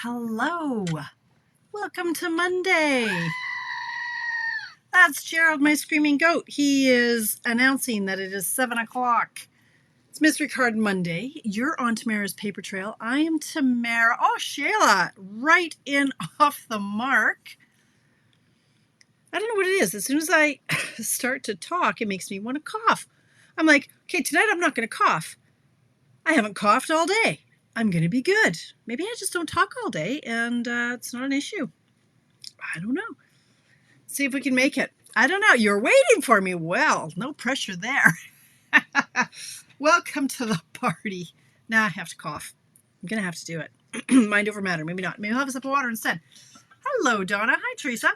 Hello. Welcome to Monday. That's Gerald, my screaming goat. He is announcing that it is 7 o'clock. It's Mystery Card Monday. You're on Tamara's Paper Trail. I am Tamara. Oh, Shayla, right in off the mark. I don't know what it is. As soon as I start to talk, it makes me want to cough. I'm like, okay, tonight I'm not going to cough. I haven't coughed all day. I'm going to be good. Maybe I just don't talk all day and it's not an issue. I don't know. See if we can make it. I don't know. You're waiting for me. Well, no pressure there. Welcome to the party. Now I have to cough. I'm going to have to do it. Mind over matter. Maybe not. Maybe I'll have a sip of water instead. Hello, Donna. Hi, Teresa.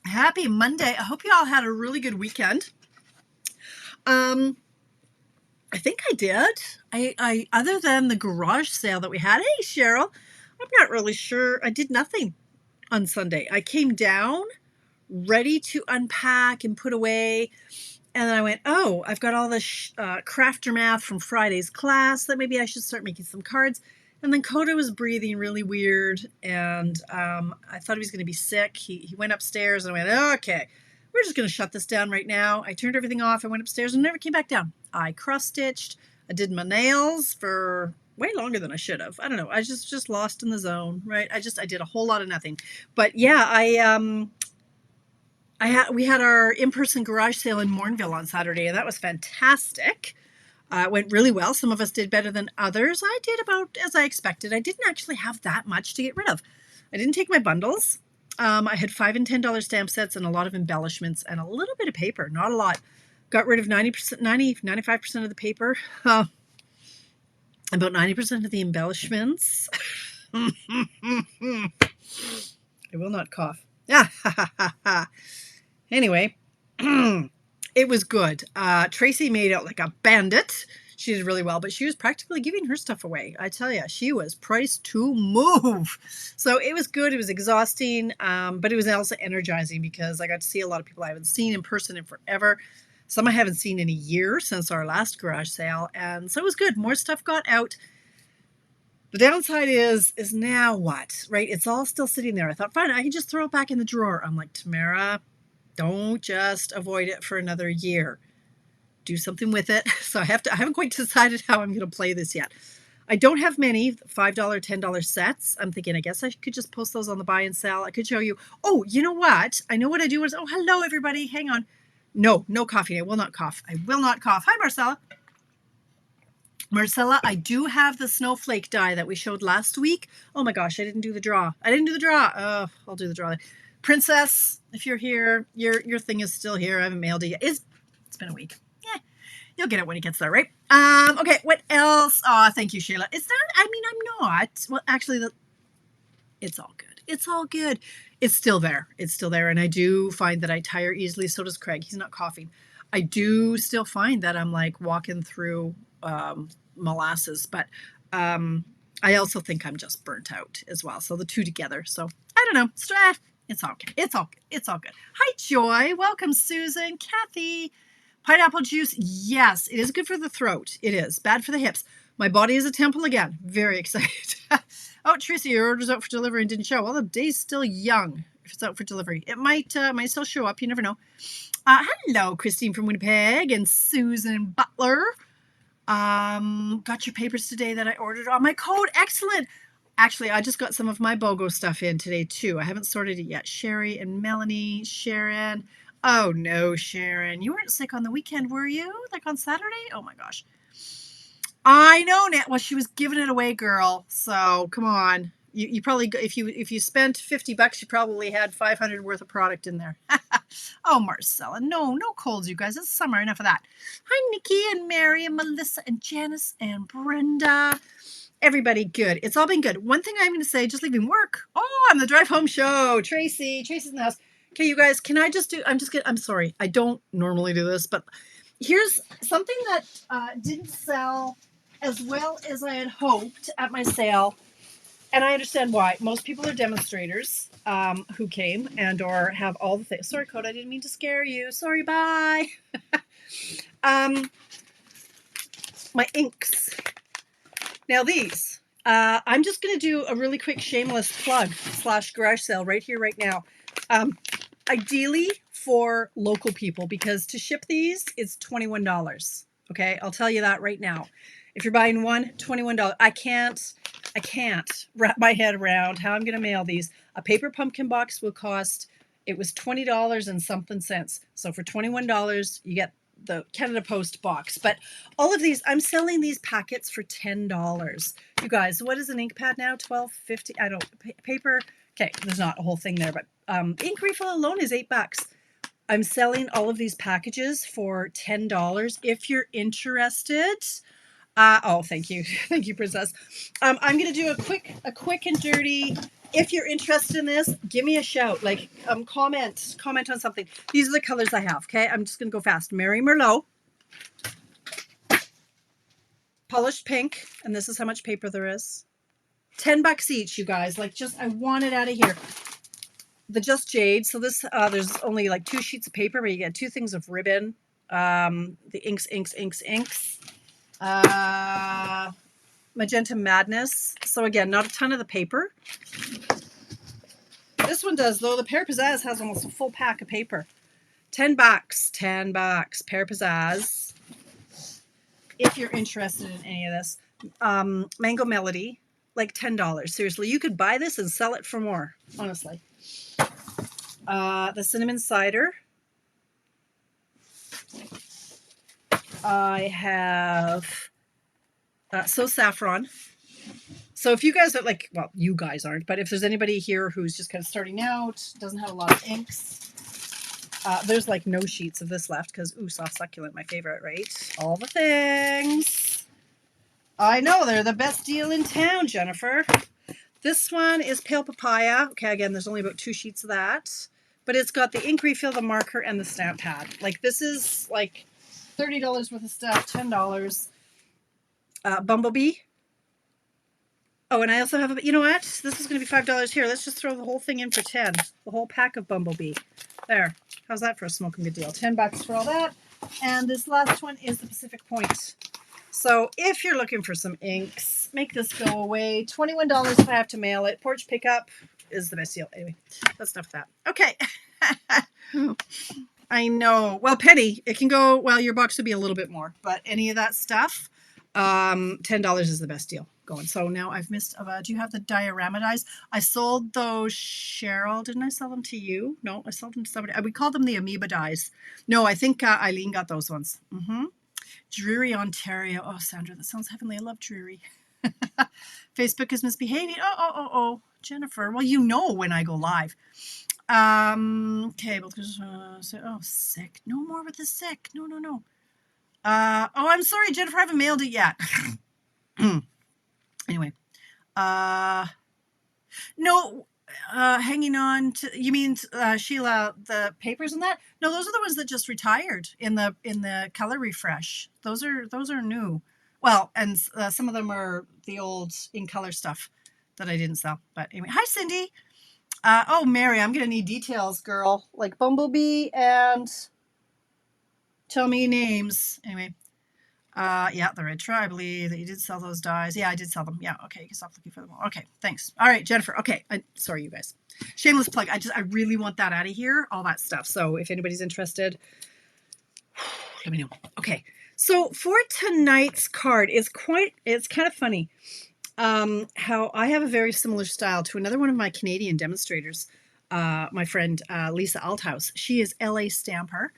Happy Monday. I hope you all had a really good weekend. I think I did. I other than the garage sale that we had. Hey, Cheryl. I'm not really sure. I did nothing on Sunday. I came down ready to unpack and put away. And then I went, oh, I've got all this crafter math from Friday's class that maybe I should start making some cards. And then Coda was breathing really weird. And I thought he was going to be sick. He went upstairs and I went, okay, we're just going to shut this down right now. I turned everything off. I went upstairs and never came back down. I cross-stitched. I did my nails for way longer than I should have. I don't know. I just lost in the zone, right? I did a whole lot of nothing. But yeah, we had our in-person garage sale in Mornville on Saturday, and that was fantastic. It went really well. Some of us did better than others. I did about as I expected. I didn't actually have that much to get rid of. I didn't take my bundles. I had $5 and $10 stamp sets and a lot of embellishments and a little bit of paper, not a lot. Got rid of 95% of the paper, about 90% of the embellishments. I will not cough. Anyway, it was good. Tracy made out like a bandit. She did really well, but she was practically giving her stuff away. I tell you, she was priced to move. So it was good. It was exhausting, but it was also energizing because I got to see a lot of people I haven't seen in person in forever. Some I haven't seen in a year since our last garage sale. And so it was good. More stuff got out. The downside is now what, right? It's all still sitting there. I thought, fine, I can just throw it back in the drawer. I'm like, Tamara, don't just avoid it for another year. Do something with it. So I haven't quite decided how I'm going to play this yet. I don't have many $5, $10 sets. I'm thinking, I guess I could just post those on the buy and sell. I could show you. Oh, you know what? I know what I do is, oh, hello, everybody. Hang on. No coughing. I will not cough. I will not cough. Hi, Marcella. Marcella, I do have the snowflake die that we showed last week. Oh my gosh, I didn't do the draw. Oh, I'll do the draw. Princess, if you're here, your thing is still here. I haven't mailed it yet. It's been a week. Yeah, you'll get it when it gets there, right? Okay, what else? Oh, thank you, Shayla. It's not, I mean, I'm not. Well, actually, it's all good. It's all good. It's still there. It's still there. And I do find that I tire easily. So does Craig. He's not coughing. I do still find that I'm like walking through molasses, but I also think I'm just burnt out as well. So the two together. So I don't know. It's all good. It's all good. Hi, Joy. Welcome, Susan. Kathy. Pineapple juice. Yes, it is good for the throat. It is. Bad for the hips. My body is a temple again. Very excited. Oh, Tracy, your order's out for delivery and didn't show. Well, the day's still young if it's out for delivery. It might still show up. You never know. Hello, Christine from Winnipeg and Susan Butler. Got your papers today that I ordered on my code. Excellent. Actually, I just got some of my BOGO stuff in today, too. I haven't sorted it yet. Sherry and Melanie, Sharon. Oh, no, Sharon. You weren't sick on the weekend, were you? Like on Saturday? Oh, my gosh. I know, Nat. Well, she was giving it away, girl. So come on. You probably, if you spent $50, you probably had 500 worth of product in there. Oh, Marcella, no colds, you guys. It's summer. Enough of that. Hi, Nikki and Mary and Melissa and Janice and Brenda. Everybody, good. It's all been good. One thing I'm going to say, just leaving work. Oh, I'm the drive home show. Tracy's in the house. Okay, you guys, can I just do? I'm sorry. I don't normally do this, but here's something that didn't sell as well as I had hoped at my sale. And I understand why. Most people are demonstrators who came and or have all the things. Sorry, Code, I didn't mean to scare you. Sorry, bye. My inks. Now these, I'm just going to do a really quick shameless plug / garage sale right here, right now. Ideally for local people, because to ship these is $21. Okay, I'll tell you that right now. If you're buying one, $21. I can't wrap my head around how I'm going to mail these. A paper pumpkin box will cost, it was $20 and something cents. So for $21, you get the Canada Post box. But all of these, I'm selling these packets for $10. You guys, what is an ink pad now? $12.50. I don't paper. Okay, there's not a whole thing there, but ink refill alone is $8. I'm selling all of these packages for $10. If you're interested, oh, thank you, thank you, Princess. I'm gonna do a quick and dirty. If you're interested in this, give me a shout. Like, comment on something. These are the colors I have. Okay, I'm just gonna go fast. Mary Merlot, polished pink, and this is how much paper there is. $10 each, you guys. Like, just I want it out of here. The Just Jade. So this, there's only like 2 sheets of paper, but you get 2 things of ribbon. The inks. Magenta Madness. So again, not a ton of the paper. This one does, though. The Pear Pizzazz has almost a full pack of paper. $10. Pear Pizzazz. If you're interested in any of this. Mango Melody, like $10. Seriously, you could buy this and sell it for more, honestly. The Cinnamon Cider. I have So Saffron. So if you guys are like, well, you guys aren't, but if there's anybody here who's just kind of starting out, doesn't have a lot of inks, there's like no sheets of this left because, ooh, Soft Succulent, my favorite, right? All the things. I know, they're the best deal in town, Jennifer. This one is Pale Papaya. Okay, again, there's only about 2 sheets of that. But it's got the ink refill, the marker, and the stamp pad. Like, this is like $30 worth of stuff, $10. Bumblebee. Oh, and I also have a, you know what? This is going to be $5 here. Let's just throw the whole thing in for 10. The whole pack of Bumblebee. There. How's that for a smoking good deal? $10 for all that. And this last one is the Pacific Point. So if you're looking for some inks, make this go away. $21 if I have to mail it. Porch pickup is the best deal. Anyway, that's enough of that. Okay. I know. Well, Penny, it can go, well, your box would be a little bit more, but any of that stuff, $10 is the best deal going. So now I've missed, do you have the diorama dies? I sold those, Cheryl. Didn't I sell them to you? No, I sold them to somebody. We called them the amoeba dies. No, I think Eileen got those ones. Dreary, Ontario. Oh, Sandra, that sounds heavenly. I love Dreary. Facebook is misbehaving. Oh, Jennifer. Well, you know when I go live. Okay, because oh, sick. No more with the sick. No. Oh, I'm sorry, Jennifer. I haven't mailed it yet. Anyway, no. Hanging on to, you mean Sheila, the papers and that? No, those are the ones that just retired in the color refresh. Those are new. Well, and some of them are the old in color stuff that I didn't sell. But anyway, hi Cindy. Oh, Mary, I'm gonna need details, girl. Like Bumblebee and tell me names. Anyway. Yeah, the red try, I believe that you did sell those dies. Yeah, I did sell them. Yeah, okay, you can stop looking for them all. Okay, thanks. All right, Jennifer. Okay, sorry, you guys. Shameless plug. I really want that out of here, all that stuff. So if anybody's interested, let me know. Okay, so for tonight's card, it's kind of funny how I have a very similar style to another one of my Canadian demonstrators, my friend Lisa Althouse. She is LA Stamper.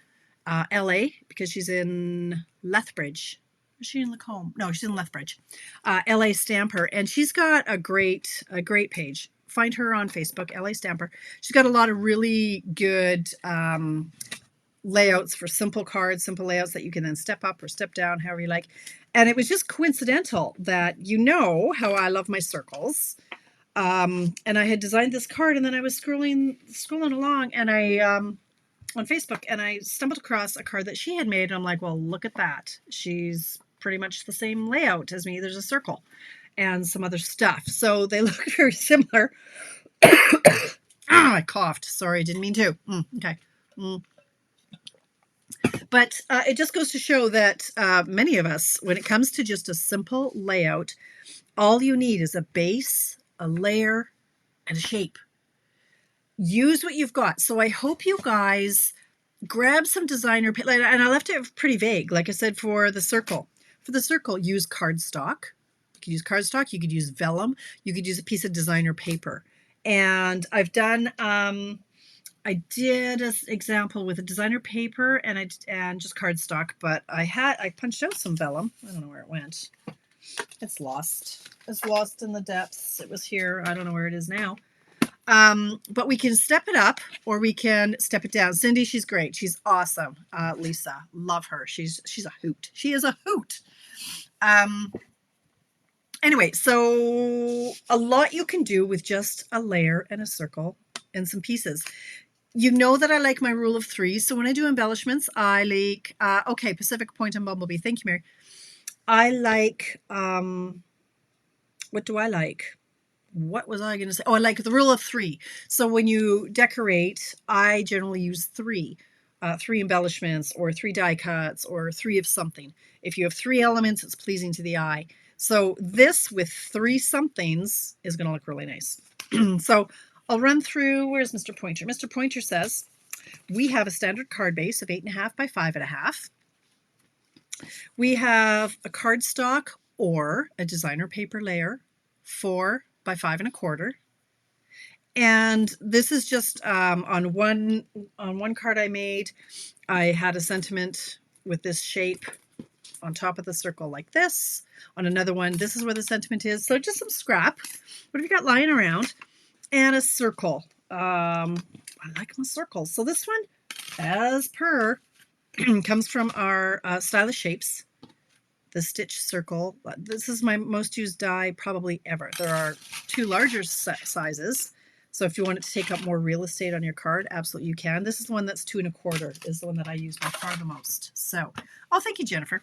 LA, because she's in Lethbridge. Is she in Lacombe? No, she's in Lethbridge. LA Stamper, and she's got a great page. Find her on Facebook, LA Stamper. She's got a lot of really good layouts for simple cards, simple layouts that you can then step up or step down, however you like. And it was just coincidental that, you know how I love my circles. And I had designed this card, and then I was scrolling along, and I on Facebook, and I stumbled across a card that she had made. And I'm like, well, look at that. She's pretty much the same layout as me. There's a circle and some other stuff. So they look very similar. I coughed. Sorry, didn't mean to. Okay. But it just goes to show that many of us, when it comes to just a simple layout, All you need is a base, a layer, and a shape. Use what you've got. So I hope you guys grab some designer, and I left it pretty vague. Like I said, for the circle. For the circle, use cardstock. You could use cardstock. You could use vellum. You could use a piece of designer paper. And I've done, I did an example with a designer paper and just cardstock, but I punched out some vellum. I don't know where it went. It's lost. It's lost in the depths. It was here. I don't know where it is now. But we can step it up or we can step it down. Cindy, she's great. She's awesome. Lisa, love her. She's a hoot. She is a hoot. Anyway, so a lot you can do with just a layer and a circle and some pieces. You know that I like my rule of 3. So when I do embellishments, I like, okay, Pacific Point and Bumblebee. Thank you, Mary. I like, what do I like? What was I going to say? Oh, I like the rule of 3. So when you decorate, I generally use 3. 3 embellishments or 3 die cuts or 3 of something. If you have 3 elements, it's pleasing to the eye. So this with 3 somethings is going to look really nice. So I'll run through. Where's Mr. Pointer? Mr. Pointer says we have a standard card base of 8.5 by 5.5. We have a cardstock or a designer paper layer, 4 by 5.25. And this is just on one card I made. I had a sentiment with this shape on top of the circle like this. On another one, this is where the sentiment is. So just some scrap. What have you got lying around? And a circle. I like my circles. So this one, as per, comes from our Stylish Shapes. The stitch circle. This is my most used die probably ever. There are 2 larger sizes. So if you want it to take up more real estate on your card, absolutely you can. This is the one that's 2.25 is the one that I use by far the most. So, oh, thank you, Jennifer.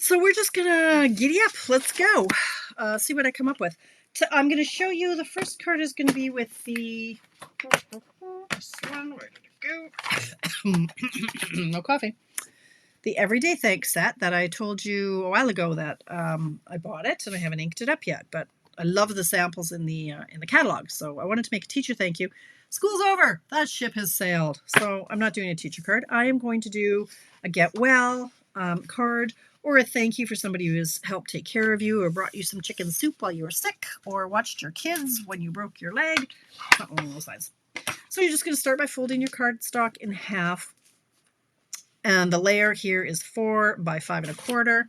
So we're just gonna giddy up. Let's go. See what I come up with. I'm gonna show you the first card is gonna be with the this one. Where did it go? No coffee. The Everyday Thanks set that I told you a while ago that I bought it and I haven't inked it up yet, but I love the samples in the catalog, so I wanted to make a teacher thank you. School's over. That ship has sailed, so I'm not doing a teacher card. I am going to do a get well card or a thank you for somebody who has helped take care of you or brought you some chicken soup while you were sick or watched your kids when you broke your leg. Something along those lines. So you're just going to start by folding your cardstock in half. And the layer here is 4 by 5.25.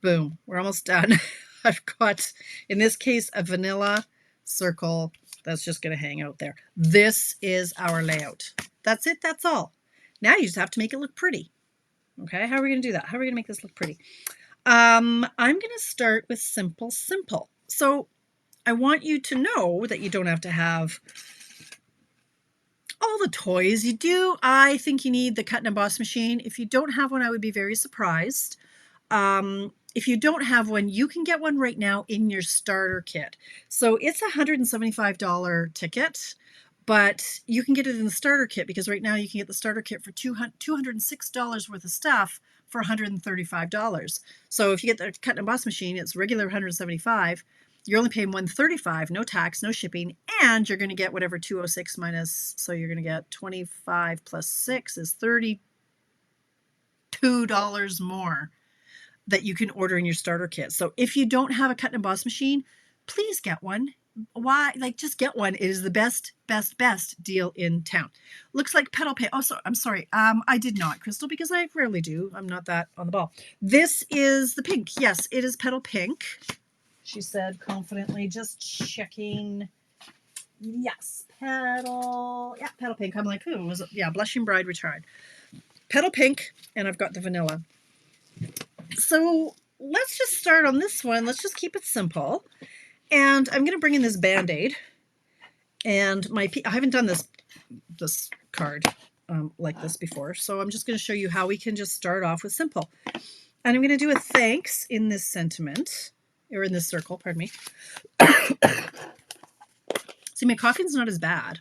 Boom, we're almost done. I've got, in this case, a vanilla circle that's just going to hang out there. This is our layout. That's it, that's all. Now you just have to make it look pretty. Okay, how are we going to do that? How are we going to make this look pretty? I'm going to start with simple. So I want you to know that you don't have to have all the toys. You do. I think you need the cut and emboss machine. If you don't have one, I would be very surprised. If you don't have one, you can get one right now in your starter kit. So it's a $175 ticket, but you can get it in the starter kit because right now you can get the starter kit for $206 worth of stuff for $135. So if you get the cut and emboss machine, it's regular $175. You're only paying $135, no tax, no shipping, and you're going to get whatever 206 minus, so you're going to get 25 plus 6 is $32 more that you can order in your starter kit. So if you don't have a cut and emboss machine, please get one. Why? Like, just get one. It is the best deal in town. Looks like petal paint. Oh, I'm sorry. I did not, Crystal, because I rarely do. I'm not that on the ball. This is the pink. Yes, it is petal pink. She said confidently, just checking. Yes, petal. Yeah, petal pink. I'm like, ooh, was it? Yeah, Blushing Bride Retired. Petal pink, and I've got the vanilla. So let's just start on this one. Let's just keep it simple. And I'm going to bring in this Band-Aid. And I haven't done this card like this before. So I'm just going to show you how we can just start off with simple. And I'm going to do a thanks in this sentiment, or in this circle, pardon me. See, my coughing's not as bad.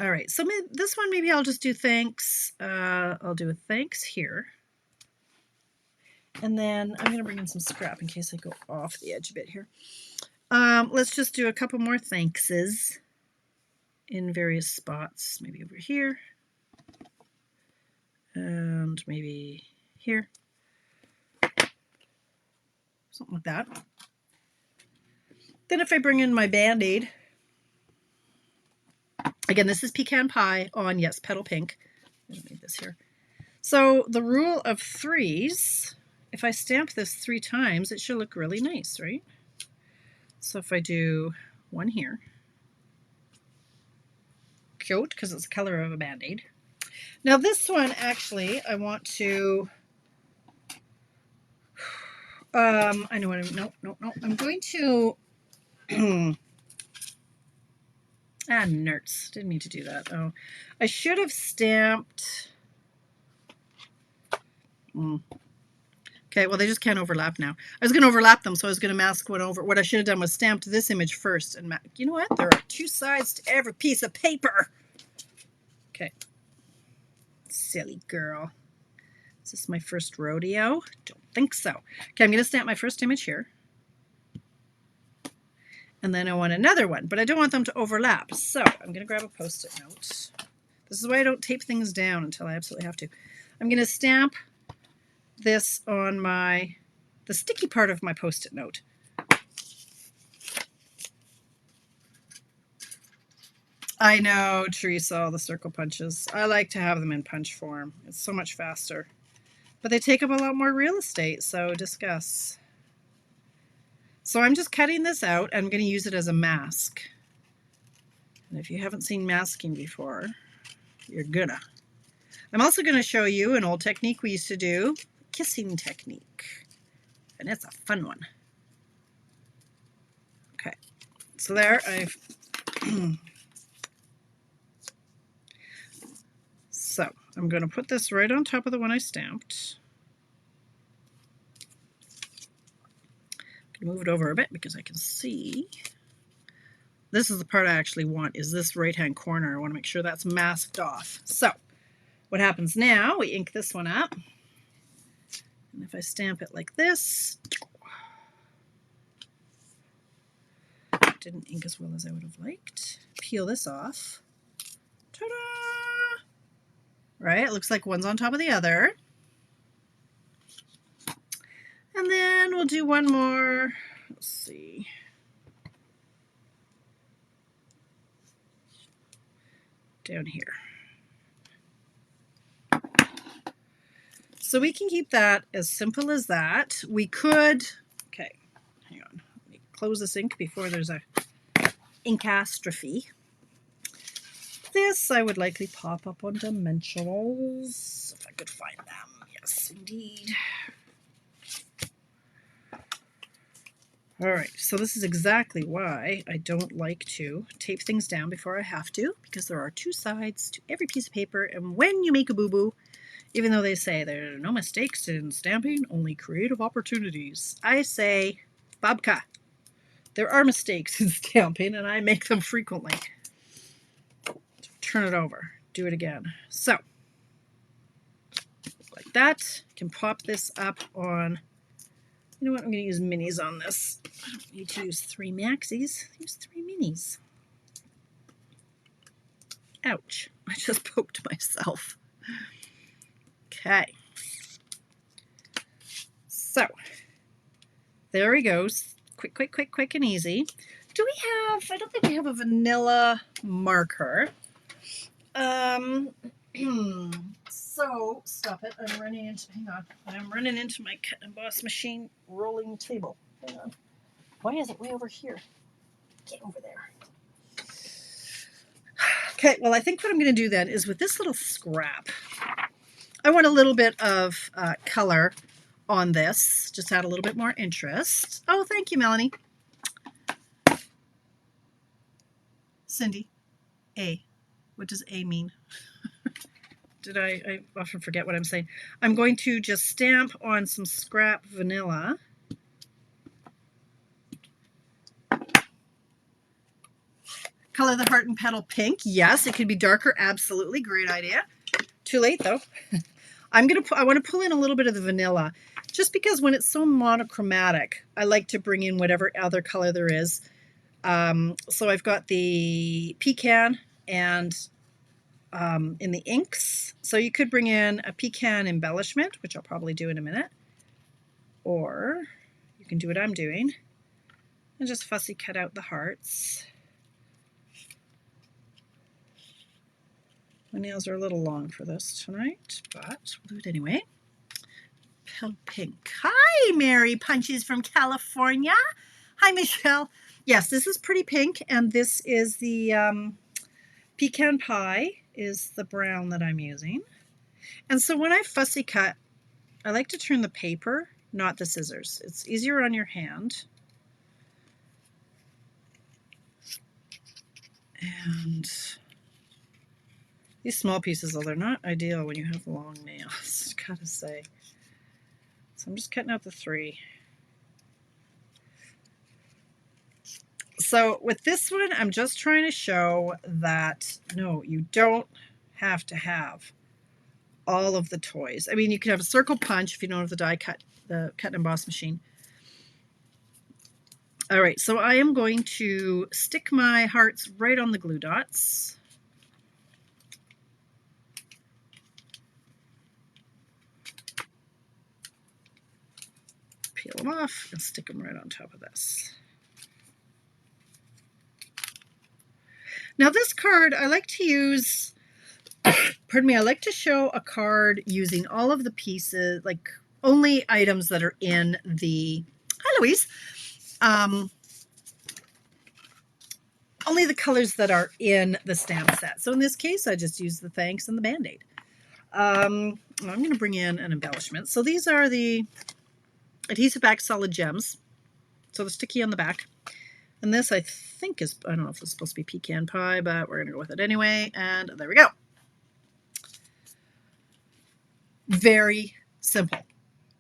All right, so this one, maybe I'll just do thanks. I'll do a thanks here. And then I'm going to bring in some scrap in case I go off the edge a bit here. Let's just do a couple more thankses in various spots. Maybe over here. And maybe here. Something like that. Then if I bring in my Band-Aid, again, this is Pecan Pie on, yes, Petal Pink. I made this here. So the rule of threes, if I stamp this 3 times, it should look really nice, right? So if I do one here, cute, because it's the color of a Band-Aid. Now this one, actually, I want to, I know what I'm, no, I'm going to, nerds, didn't mean to do that. Oh, I should have stamped, okay, well, they just can't overlap now. I was going to overlap them, so I was going to mask one over. What I should have done was stamped this image first. And you know what? There are 2 sides to every piece of paper. Okay. Silly girl. Is this my first rodeo? Don't think so. Okay, I'm going to stamp my first image here. And then I want another one, but I don't want them to overlap. So I'm going to grab a Post-it note. This is why I don't tape things down until I absolutely have to. I'm going to stamp this on the sticky part of my Post-it note. I know, Teresa, all the circle punches. I like to have them in punch form. It's so much faster. But they take up a lot more real estate, so discuss. So I'm just cutting this out. I'm going to use it as a mask. And if you haven't seen masking before, you're gonna. I'm also going to show you an old technique we used to do, kissing technique. And it's a fun one. Okay, so there I've... So I'm going to put this right on top of the one I stamped. I'm going to move it over a bit because I can see. This is the part I actually want, is this right-hand corner. I want to make sure that's masked off. So what happens now, we ink this one up. And if I stamp it like this, didn't ink as well as I would have liked. Peel this off. Ta-da! Right, it looks like one's on top of the other. And then we'll do one more. Let's see. Down here. So we can keep that as simple as that. We could, okay, hang on. Let me close this ink before there's a inkastrophe. This I would likely pop up on dimensionals if I could find them. Yes, indeed. All right, so this is exactly why I don't like to tape things down before I have to, because there are 2 sides to every piece of paper, and when you make a boo-boo, even though they say there are no mistakes in stamping, only creative opportunities, I say, Babka, there are mistakes in stamping, and I make them frequently. Turn it over, do it again. So, like that, can pop this up on, you know what, I'm going to use minis on this. I don't need to use 3 maxis, use 3 minis. Ouch, I just poked myself. Okay. So, there he goes. Quick, quick, quick, quick and easy. Do we have, I don't think we have a vanilla marker. So, stop it, I'm running into, hang on, I'm running into my cut and emboss machine rolling table. Hang on. Why is it way over here? Get over there. Okay, well, I think what I'm going to do then is with this little scrap, I want a little bit of color on this, just add a little bit more interest. Oh, thank you, Melanie. Cindy, A. What does A mean? I often forget what I'm saying. I'm going to just stamp on some scrap vanilla. Color the heart and petal pink. Yes, it could be darker. Absolutely. Great idea. Too late though. I want to pull in a little bit of the vanilla just because when it's so monochromatic, I like to bring in whatever other color there is. So I've got the pecan and in the inks. So you could bring in a pecan embellishment, which I'll probably do in a minute. Or you can do what I'm doing and just fussy cut out the hearts. My nails are a little long for this tonight, but we'll do it anyway. Pale pink. Hi, Mary Punches from California. Hi, Michelle. Yes, this is pretty pink, and this is the pecan pie is the brown that I'm using. And so when I fussy cut, I like to turn the paper, not the scissors. It's easier on your hand. And these small pieces, though, they're not ideal when you have long nails, gotta say. So I'm just cutting out the 3. So with this one, I'm just trying to show that, no, you don't have to have all of the toys. I mean, you can have a circle punch if you don't have the die cut, the cut and emboss machine. All right, so I am going to stick my hearts right on the glue dots. Peel them off and stick them right on top of this. Now this card, I like to use, pardon me, I like to show a card using all of the pieces, like only items that are in the, hi Louise, only the colors that are in the stamp set. So in this case, I just use the thanks and the Band-Aid. I'm going to bring in an embellishment. So these are the adhesive back solid gems. So the sticky on the back. And this I think is, I don't know if it's supposed to be pecan pie, but we're going to go with it anyway. And there we go. Very simple.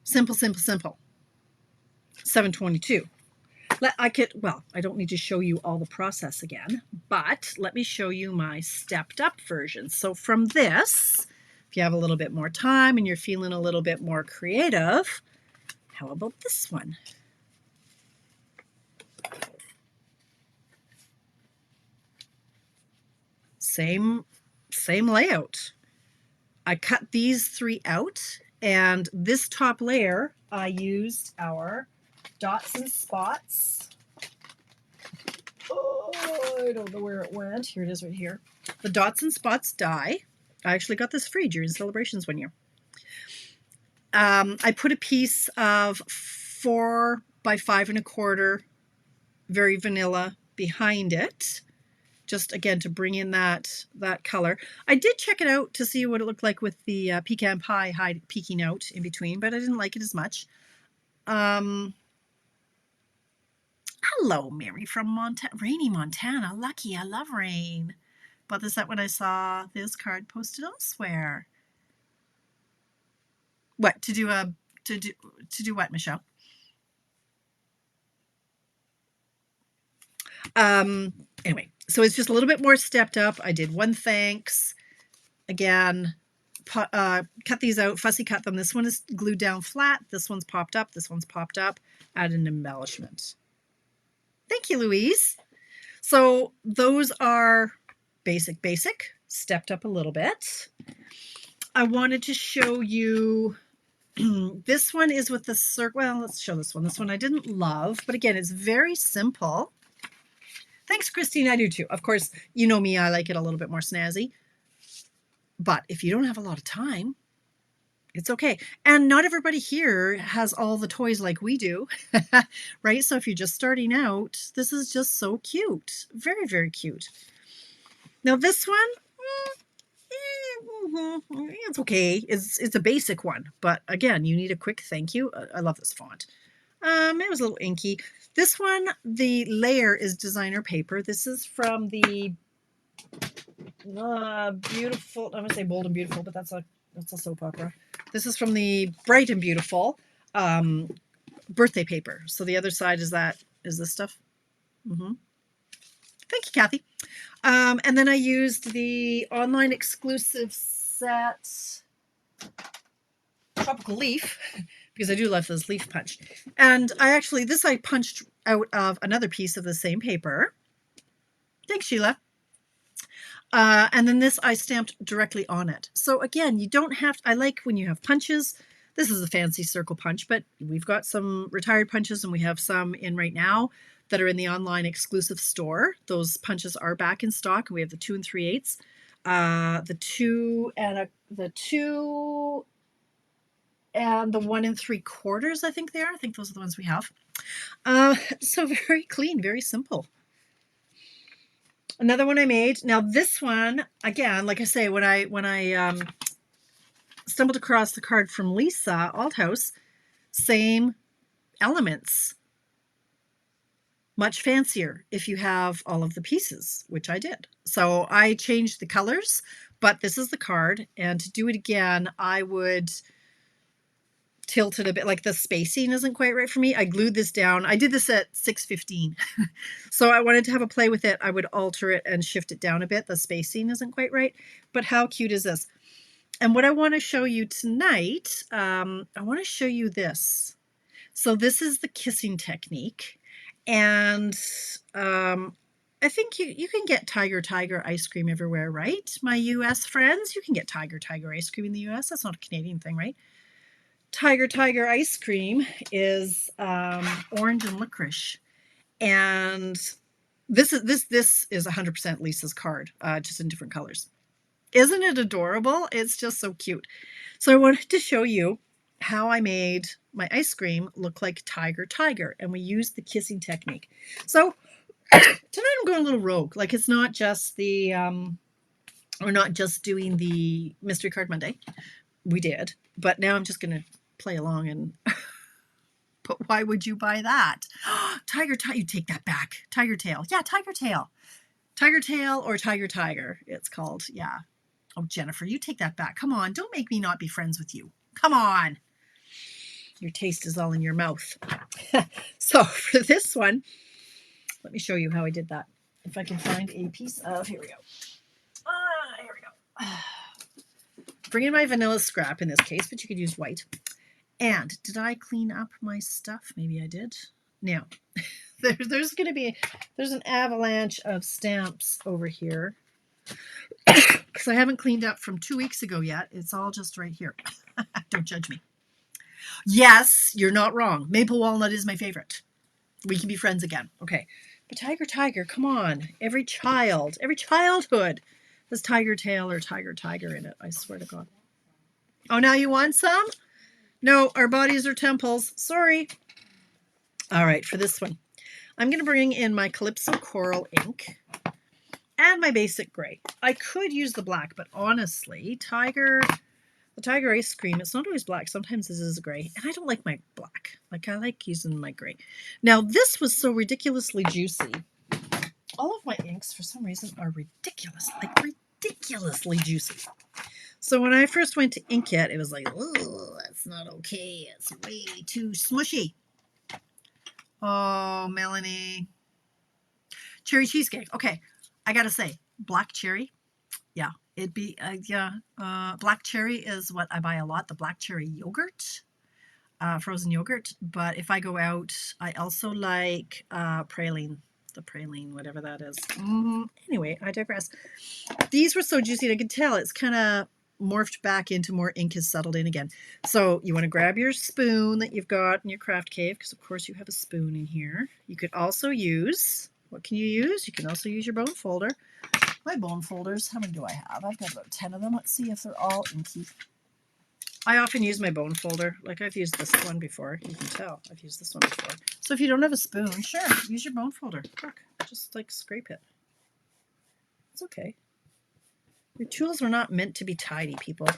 Simple, simple, simple. 722. Well, I don't need to show you all the process again, but let me show you my stepped up version. So from this, if you have a little bit more time and you're feeling a little bit more creative, how about this one? Same layout. I cut these 3 out, and this top layer, I used our dots and spots. Oh, I don't know where it went. Here it is right here. The dots and spots die. I actually got this free during celebrations one year. I put a piece of 4 by 5 1/4, very vanilla, behind it. Just again to bring in that color. I did check it out to see what it looked like with the pecan pie peeking out in between, but I didn't like it as much. Hello, Mary from rainy Montana. Lucky, I love rain. Bought this up when I saw this card posted elsewhere. What to do what, Michelle? Anyway, so it's just a little bit more stepped up. I did 1 thanks. Again, cut these out, fussy cut them. This one is glued down flat. This one's popped up. This one's popped up. Add an embellishment. Thank you, Louise. So those are basic, stepped up a little bit. I wanted to show you, this one is with the circle. Well, let's show this one. This one I didn't love, but again, it's very simple. Thanks, Christine. I do too. Of course, you know me, I like it a little bit more snazzy. But if you don't have a lot of time, it's okay. And not everybody here has all the toys like we do, right? So if you're just starting out, this is just so cute. Very, very cute. Now this one, it's okay. It's a basic one. But again, you need a quick thank you. I love this font. It was a little inky. This one, the layer is designer paper. This is from the beautiful, I'm going to say Bold and Beautiful, but that's a soap opera. This is from the Bright and Beautiful birthday paper. So the other side is this stuff. Thank you, Kathy. And then I used the online exclusive set Tropical Leaf because I do love this leaf punch. And I punched out of another piece of the same paper. Thanks, Sheila. And then this I stamped directly on it. So again, you don't have, I like when you have punches. This is a fancy circle punch, but we've got some retired punches and we have some in right now that are in the online exclusive store. Those punches are back in stock. We have the 2 3/8, the 2 and the 1 3/4, I think they are. I think those are the ones we have. So very clean, very simple. Another one I made. Now this one, again, like I say, when I stumbled across the card from Lisa Althouse, same elements. Much fancier if you have all of the pieces, which I did. So I changed the colors, but this is the card. And to do it again, I would tilt it a bit, like the spacing isn't quite right for me. I glued this down. I did this at 6:15. So I wanted to have a play with it. I would alter it and shift it down a bit. The spacing isn't quite right, but how cute is this? And what I want to show you tonight, I want to show you this. So this is the kissing technique. And I think you can get Tiger ice cream everywhere, right? My US friends, you can get Tiger ice cream in the US. That's not a Canadian thing, right? Tiger ice cream is orange and licorice, and this is 100% Lisa's card, just in different colors. Isn't it adorable? It's just so cute. So I wanted to show you how I made my ice cream look like Tiger, and we used the kissing technique. So tonight I'm going a little rogue. Like, it's not just the we're not just doing the mystery card Monday. We did, but now I'm just going to play along and but why would you buy that? Tiger, you take that back. Tiger tail. Yeah, tiger tail. Tiger tail or tiger, it's called. Yeah. Oh, Jennifer, you take that back. Come on, don't make me not be friends with you. Come on. Your taste is all in your mouth. So for this one, let me show you how I did that. If I can find a piece of, here we go. Here we go. Bring in my vanilla scrap in this case, but you could use white. And did I clean up my stuff? Maybe I did. Now, there's an avalanche of stamps over here because I haven't cleaned up from 2 weeks ago yet. It's all just right here. Don't judge me. Yes, you're not wrong. Maple walnut is my favorite. We can be friends again. Okay. But Tiger, come on. Every childhood has tiger tail or tiger in it. I swear to God. Oh, now you want some? No, our bodies are temples. Sorry. All right, for this one, I'm going to bring in my Calypso Coral ink and my basic gray. I could use the black, but honestly, the Tiger ice cream, it's not always black. Sometimes this is gray, and I don't like my black. Like, I like using my gray. Now, this was so ridiculously juicy. All of my inks, for some reason, are ridiculously juicy. So when I first went to ink it, it was like, oh, that's not okay. It's way too smushy. Oh, Melanie. Cherry cheesecake. Okay, I gotta say, black cherry. Yeah, it'd be, black cherry is what I buy a lot. The black cherry yogurt, frozen yogurt. But if I go out, I also like praline. The praline, whatever that is. Anyway, I digress. These were so juicy, and I could tell it's kind of morphed back into more ink has settled in again. So you want to grab your spoon that you've got in your craft cave, because of course you have a spoon in here. You could also use, what can you use? You can also use your bone folder. My bone folders, how many do I have? I've got about 10 of them. Let's see if they're all inky. I often use my bone folder. Like, I've used this one before. You can tell I've used this one before. So if you don't have a spoon, sure, use your bone folder. Look, just like scrape it. It's okay. Your tools are not meant to be tidy, people.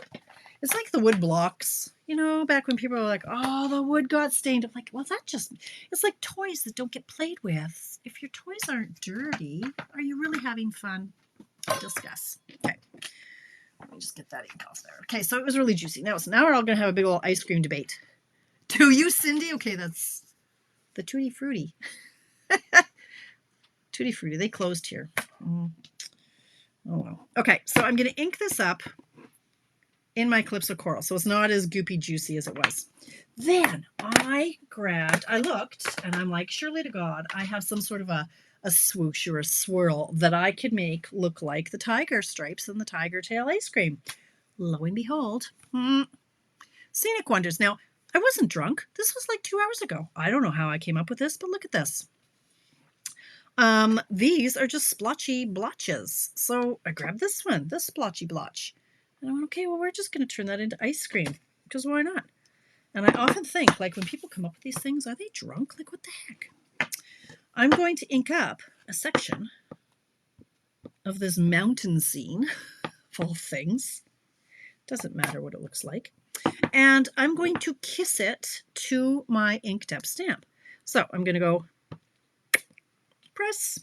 It's like the wood blocks. You know, back when people were like, oh, the wood got stained. I'm like, well, it's like toys that don't get played with. If your toys aren't dirty, are you really having fun? Discuss. Okay. Let me just get that ink off there. Okay, so it was really juicy. Now we're all going to have a big old ice cream debate. Do you, Cindy? Okay, that's the Tutti Frutti. Tutti Frutti. They closed here. Oh, well. Okay, so I'm going to ink this up in my Calypso Coral, so it's not as goopy juicy as it was. Then I looked, and I'm like, surely to God, I have some sort of a swoosh or a swirl that I could make look like the tiger stripes and the tiger tail ice cream. Lo and behold, scenic wonders. Now, I wasn't drunk. This was like 2 hours ago. I don't know how I came up with this, but look at this. These are just splotchy blotches. So I grabbed this one, this splotchy blotch. And I went, okay, well, we're just going to turn that into ice cream, because why not? And I often think, like, when people come up with these things, are they drunk? Like, what the heck? I'm going to ink up a section of this mountain scene full of things. Doesn't matter what it looks like. And I'm going to kiss it to my inked up stamp. So I'm going to go press,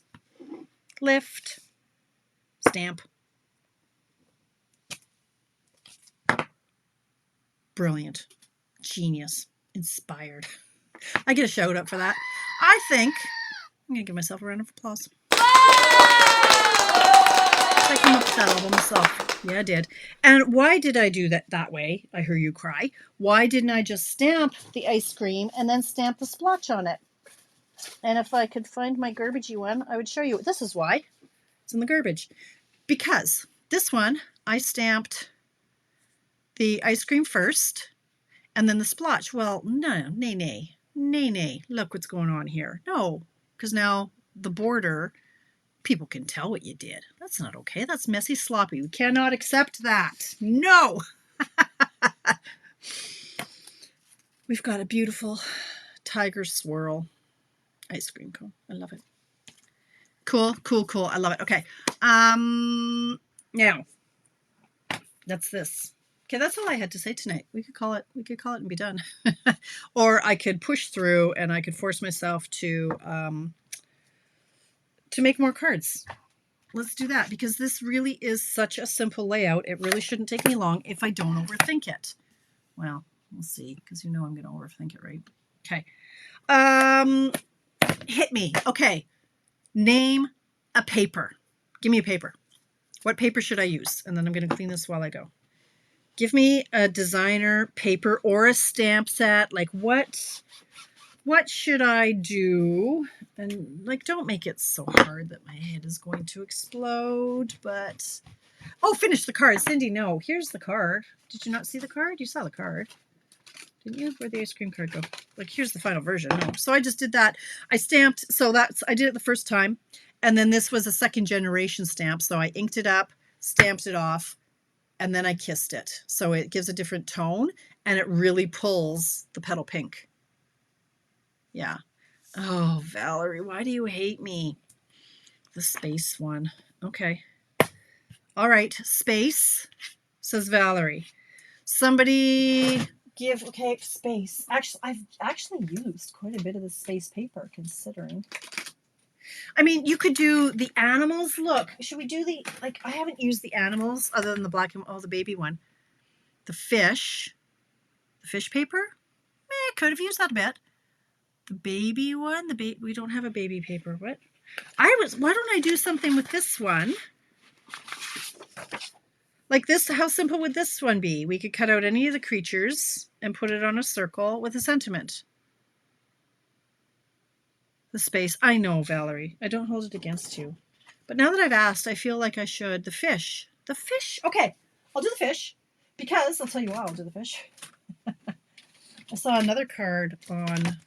lift, stamp. Brilliant. Genius. Inspired. I get a shout out for that. I think I'm going to give myself a round of applause. I came up with that album myself. Yeah, I did. And why did I do that way? I hear you cry. Why didn't I just stamp the ice cream and then stamp the splotch on it? And if I could find my garbagey one, I would show you. This is why. It's in the garbage. Because this one, I stamped the ice cream first and then the splotch. Well, no, nay. Look what's going on here. No, because now the border, people can tell what you did. That's not okay. That's messy, sloppy. We cannot accept that. No. We've got a beautiful tiger swirl ice cream cone. I love it. Cool. I love it. Okay. Now that's this. Okay, that's all I had to say tonight. We could call it and be done. Or I could push through and I could force myself to make more cards. Let's do that, because this really is such a simple layout. It really shouldn't take me long if I don't overthink it. Well, we'll see, because you know I'm going to overthink it, right? Okay. Hit me. Okay. Name a paper. Give me a paper. What paper should I use? And then I'm going to clean this while I go. Give me a designer paper or a stamp set. Like, what should I do? And, like, don't make it so hard that my head is going to explode. But, oh, finish the card. Cindy, no. Here's the card. Did you not see the card? You saw the card. Didn't you? Where'd the ice cream card go? Like, here's the final version. No. So I just did that. I stamped. So I did it the first time. And then this was a second generation stamp. So I inked it up, stamped it off, and then I kissed it. So it gives a different tone, and it really pulls the petal pink. Yeah. Oh, Valerie, why do you hate me? The space one. Okay. All right. Space, says Valerie. Somebody give, okay, space. Actually, I've actually used quite a bit of the space paper, considering. I mean, you could do the animals. Look, should we do like, I haven't used the animals other than the black and, the baby one. The fish paper. Could have used that a bit. The baby one, we don't have a baby paper. What? Why don't I do something with this one? Like this, how simple would this one be? We could cut out any of the creatures and put it on a circle with a sentiment. The space. I know, Valerie. I don't hold it against you. But now that I've asked, I feel like I should. The fish. The fish. Okay, I'll do the fish. Because, I'll tell you why I'll do the fish. I saw another card on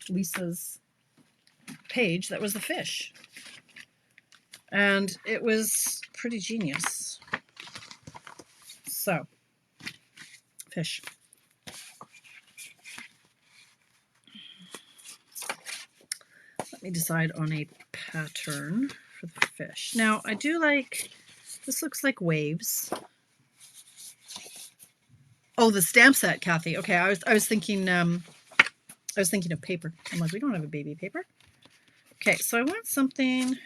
Lisa's page that was the fish. And it was pretty genius. So, fish. Let me decide on a pattern for the fish. Now, I do like, this looks like waves. Oh, the stamp set, Kathy. Okay, I was thinking of paper. I'm like, we don't have a baby paper. Okay, so I want something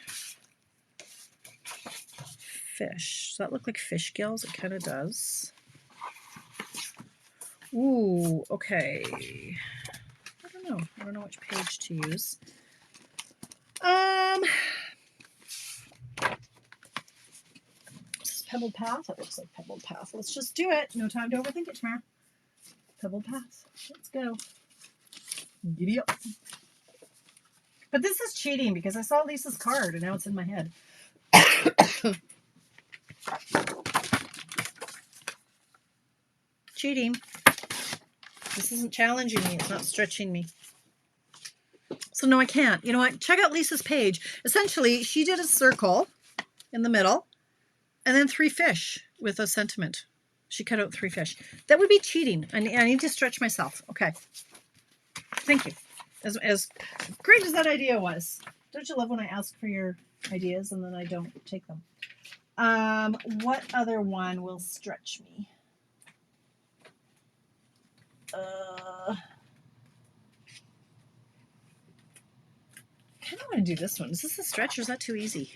fish. Does that look like fish gills? It kind of does. Ooh, okay. I don't know which page to use. This is Pebble Path. It looks like Pebble Path. Let's just do it. No time to overthink it, Tamara. Pebble Path. Let's go. Giddy up. But this is cheating because I saw Lisa's card and now it's in my head. Cheating. This isn't challenging me. It's not stretching me. So no, I can't. You know what? Check out Lisa's page. Essentially, she did a circle in the middle and then 3 fish with a sentiment. She cut out 3 fish. That would be cheating. I need to stretch myself. Okay. Thank you. As great as that idea was. Don't you love when I ask for your ideas and then I don't take them? What other one will stretch me? I kind of want to do this one. Is this a stretch or is that too easy?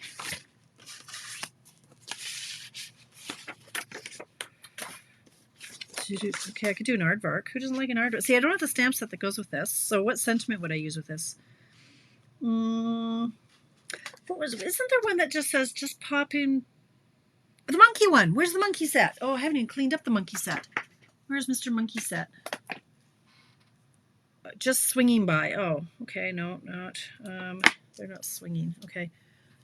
Okay, I could do an aardvark. Who doesn't like an aardvark? See, I don't have the stamp set that goes with this. So what sentiment would I use with this? Isn't there one that just says, just pop in? The monkey one. Where's the monkey set? Oh, I haven't even cleaned up the monkey set. Where's Mr. Monkey set? Just swinging by. Oh, okay. No, not. They're not swinging. Okay.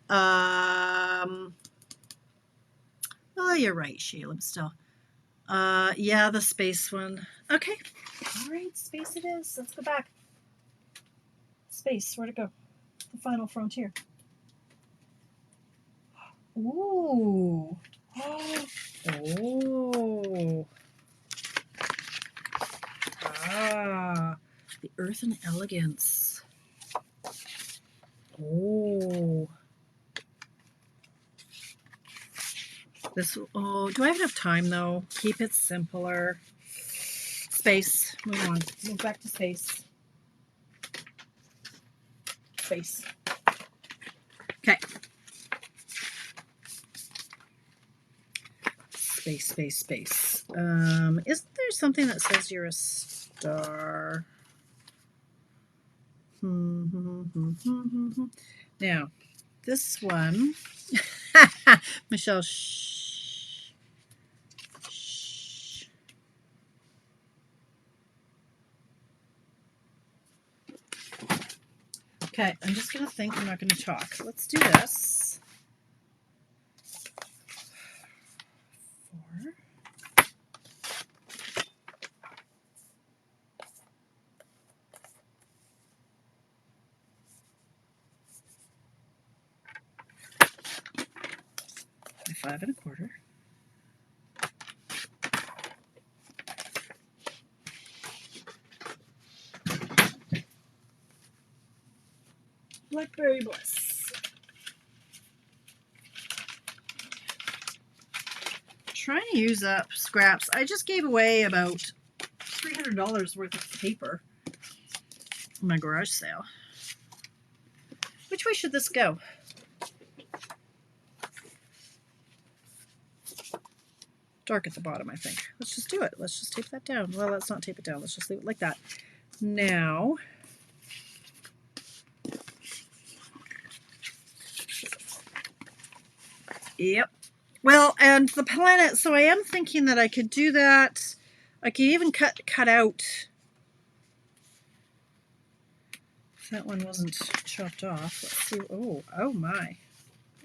Oh, you're right, Sheila, but still. Yeah, the space one. Okay. All right, space it is. Let's go back. Space, where'd it go? The final frontier. Ooh. Oh. Ah. The Earth and Elegance. Oh. This. Oh, do I have enough time though? Keep it simpler. Space. Move on. Move back to space. Space. Okay. Space. Isn't there something that says you're a star? Now, this one, Michelle, shh. Okay, I'm just going to think. I'm not going to talk. Let's do this. 4. My 5 1/4. Blackberry Bliss. Trying to use up scraps. I just gave away about $300 worth of paper in my garage sale. Which way should this go? Dark at the bottom, I think. Let's just do it. Let's just tape that down. Well, let's not tape it down. Let's just leave it like that. Now, yep. Well, and the planet, so I am thinking that I could do that. I could even cut out. If that one wasn't chopped off. Let's see. Oh my.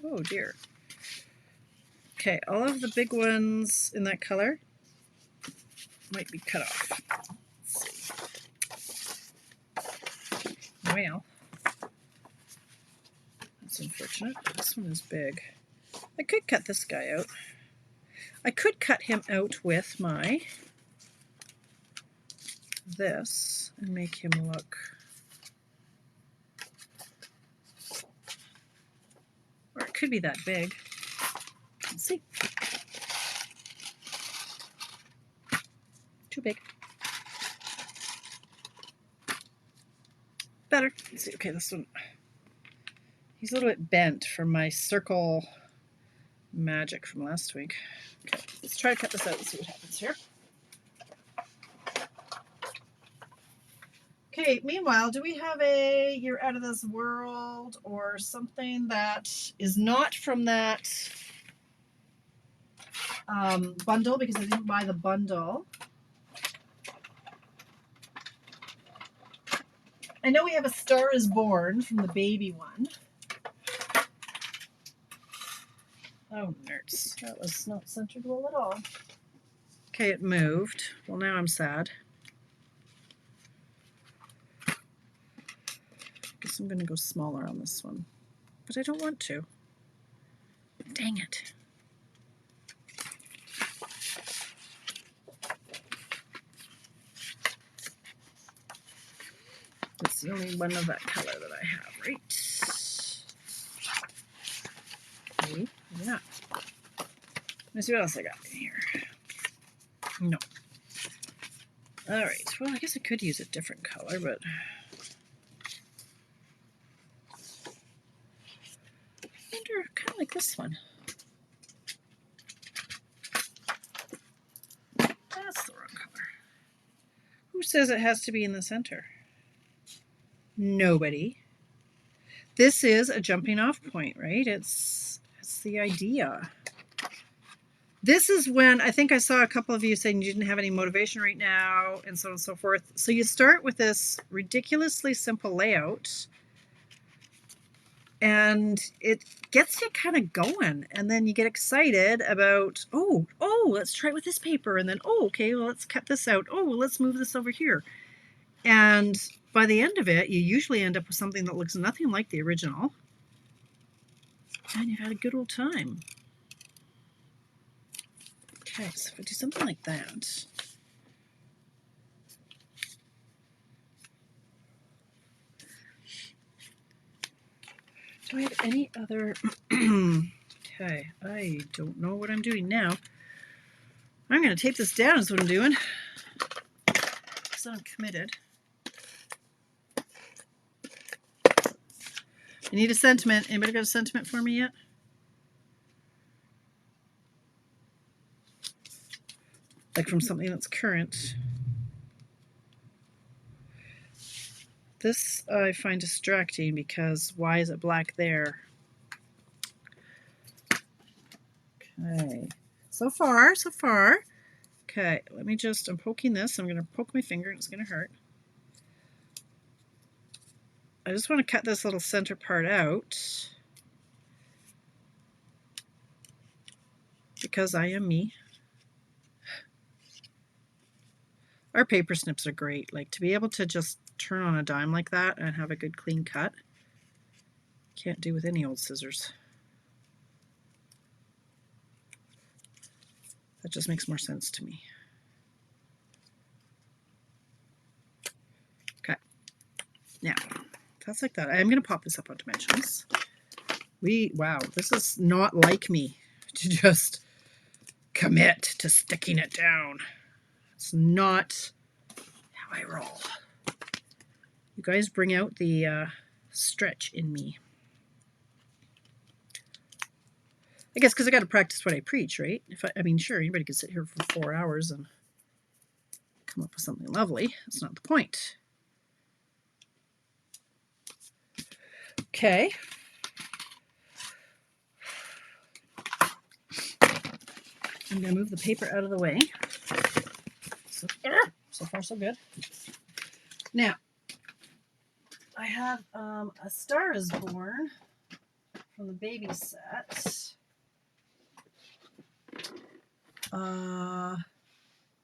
Oh dear. Okay, all of the big ones in that color might be cut off. Let's see. Well, that's unfortunate. This one is big. I could cut this guy out. I could cut him out with my this and make him look. Or it could be that big. Let's see. Too big. Better. Let's see. Okay, this one. He's a little bit bent from my circle magic from last week. Okay, let's try to cut this out and see what happens here. Okay, meanwhile, do we have a You're Out of This World or something that is not from that bundle because I didn't buy the bundle. I know we have A Star is Born from the baby one. Oh, nerds. That was not centered well at all. Okay, it moved. Well, now I'm sad. Guess I'm going to go smaller on this one. But I don't want to. Dang it. That's the only one of that color that I have, right? Maybe, maybe not. Let me see what else I got in here. No. All right. Well, I guess I could use a different color, but I wonder, kind of like this one. That's the wrong color. Who says it has to be in the center? Nobody. This is a jumping off point, right? It's the idea. This is when I think I saw a couple of you saying you didn't have any motivation right now and so on and so forth. So you start with this ridiculously simple layout and it gets you kind of going. And then you get excited about, oh, let's try it with this paper. And then, okay, well, let's cut this out. Well, let's move this over here. And by the end of it, you usually end up with something that looks nothing like the original. And you've had a good old time. Okay, so if I do something like that. Do I have any other? Okay, I don't know what I'm doing now. I'm going to tape this down is what I'm doing. So I'm committed. I need a sentiment. Anybody got a sentiment for me yet? Like from something that's current. This I find distracting because why is it black there? Okay, so far. Okay, let me just, I'm poking this. I'm going to poke my finger and it's going to hurt. I just want to cut this little center part out because I am me. Our paper snips are great. Like to be able to just turn on a dime like that and have a good clean cut. Can't do with any old scissors. That just makes more sense to me. Okay. Now, that's like that. I'm going to pop this up on dimensions. Wow, this is not like me to just commit to sticking it down. It's not how I roll. You guys bring out the stretch in me. I guess because I got to practice what I preach, right? I mean, sure, anybody could sit here for 4 hours and come up with something lovely. That's not the point. Okay. I'm going to move the paper out of the way. So far, so good. Now, I have A Star is Born from the baby set.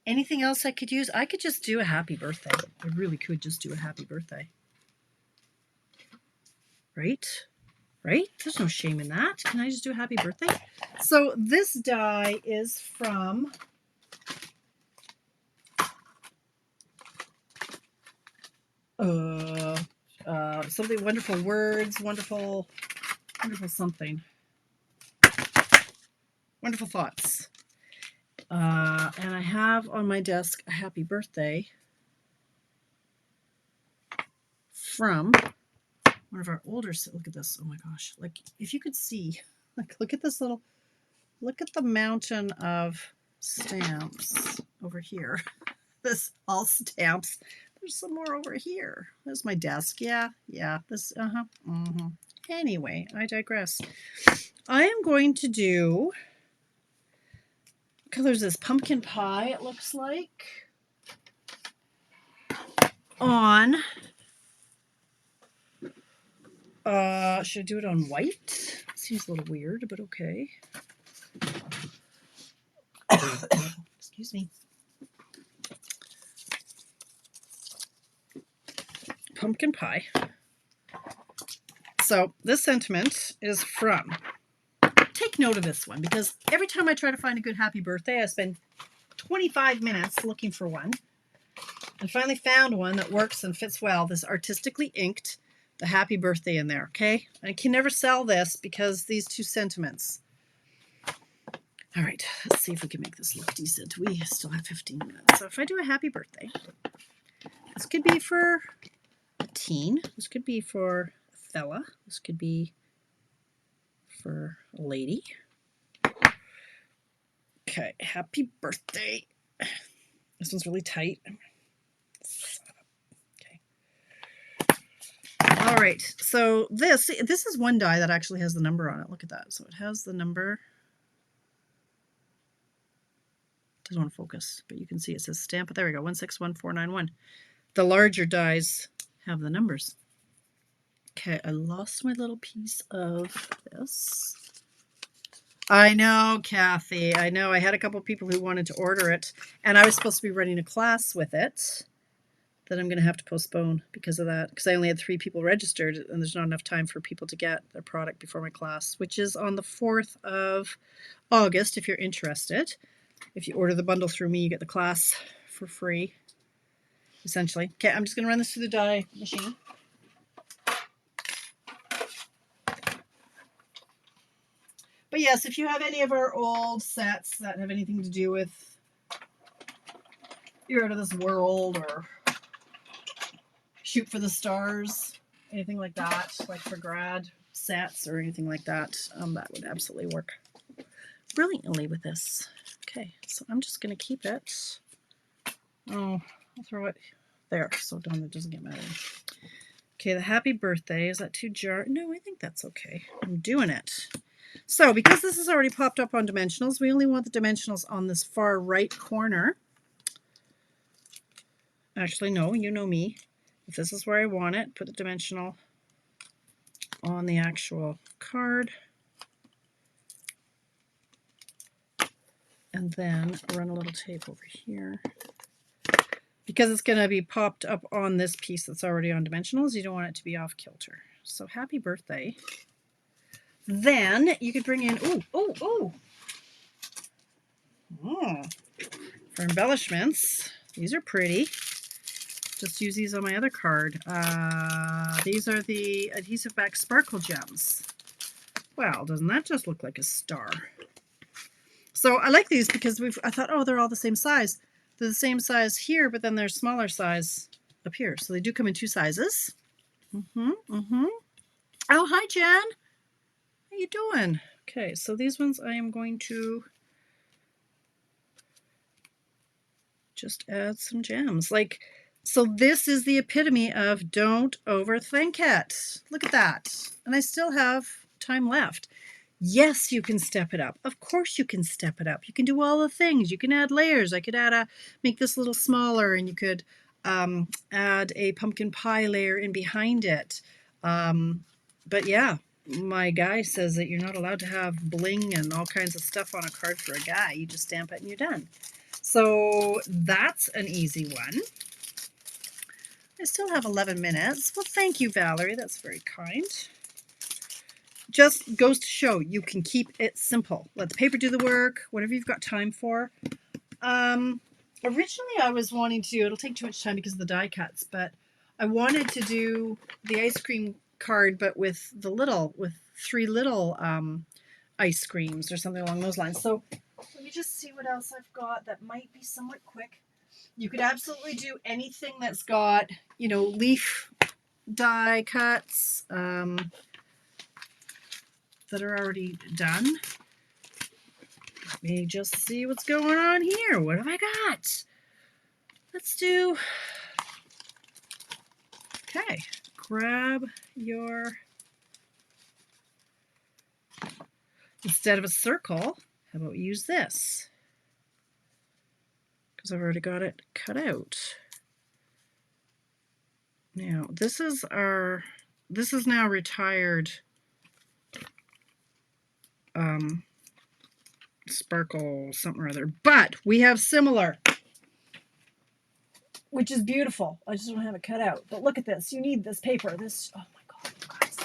Anything else I could use? I could just do a happy birthday. I really could just do a happy birthday. Right? Right? There's no shame in that. Can I just do a happy birthday? So this die is from something, wonderful words, wonderful something. Wonderful thoughts. And I have on my desk a happy birthday from one of our older, look at this. Oh my gosh. Like if you could see, like look at this little, look at the mountain of stamps over here. This all stamps. There's some more over here. There's my desk. Yeah. This, Anyway, I digress. I am going to do colors is pumpkin pie, it looks like. On, should I do it on white? Seems a little weird, but okay. Excuse me. Pumpkin pie. So this sentiment is from, take note of this one, because every time I try to find a good happy birthday, I spend 25 minutes looking for one. I finally found one that works and fits well. This artistically inked, the happy birthday in there, okay? I can never sell this because these two sentiments. All right, let's see if we can make this look decent. We still have 15 minutes. So if I do a happy birthday, this could be for a teen. This could be for a fella. This could be for a lady. Okay, happy birthday. This one's really tight. Okay. All right, so this is one die that actually has the number on it. Look at that. So it has the number. Doesn't want to focus, but you can see it says stamp. But there we go, 161491. The larger dies have the numbers. Okay, I lost my little piece of this. I know, Kathy. I know. I had a couple people who wanted to order it, and I was supposed to be running a class with it that I'm going to have to postpone because of that, because I only had 3 people registered, and there's not enough time for people to get their product before my class, which is on the 4th of August, if you're interested. If you order the bundle through me, you get the class for free, essentially. Okay, I'm just going to run this through the die machine. But yes, if you have any of our old sets that have anything to do with You're Out of This World or Shoot for the Stars, anything like that, like for grad sets or anything like that, that would absolutely work brilliantly with this. Okay, so I'm just going to keep it. Oh, I'll throw it there so it doesn't get mad at me. Okay, the happy birthday, is that too jar? No, I think that's okay. I'm doing it. So because this is already popped up on dimensionals, we only want the dimensionals on this far right corner. Actually, no, you know me. If this is where I want it, put the dimensional on the actual card. And then run a little tape over here. Because it's going to be popped up on this piece that's already on dimensionals, you don't want it to be off kilter. So happy birthday. Then you could bring in, for embellishments. These are pretty. Just use these on my other card. These are the adhesive back sparkle gems. Well, doesn't that just look like a star? So I like these because I thought, oh, they're all the same size. They're the same size here, but then they're smaller size up here. So they do come in 2 sizes. Oh, hi, Jen. How you doing? Okay, so these ones I am going to just add some gems. So this is the epitome of don't overthink it. Look at that. And I still have time left. Yes, you can step it up. Of course you can step it up. You can do all the things. You can add layers. I could make this a little smaller, and you could add a pumpkin pie layer in behind it. But yeah, my guy says that you're not allowed to have bling and all kinds of stuff on a card for a guy. You just stamp it and you're done. So that's an easy one. I still have 11 minutes. Well, thank you, Valerie. That's very kind. Just goes to show you can keep it simple. Let the paper do the work, whatever you've got time for. Originally, I was wanting to, it'll take too much time because of the die cuts, but I wanted to do the ice cream card, but with 3 little ice creams or something along those lines. So let me just see what else I've got that might be somewhat quick. You could absolutely do anything that's got, leaf die cuts that are already done. Let me just see what's going on here. What have I got? Let's do, okay, grab your, instead of a circle, how about we use this? because I've already got it cut out. Now, this is now retired sparkle something or other, but we have similar, which is beautiful. I just don't have it cut out. But look at this. You need this paper. This, oh my God, you guys.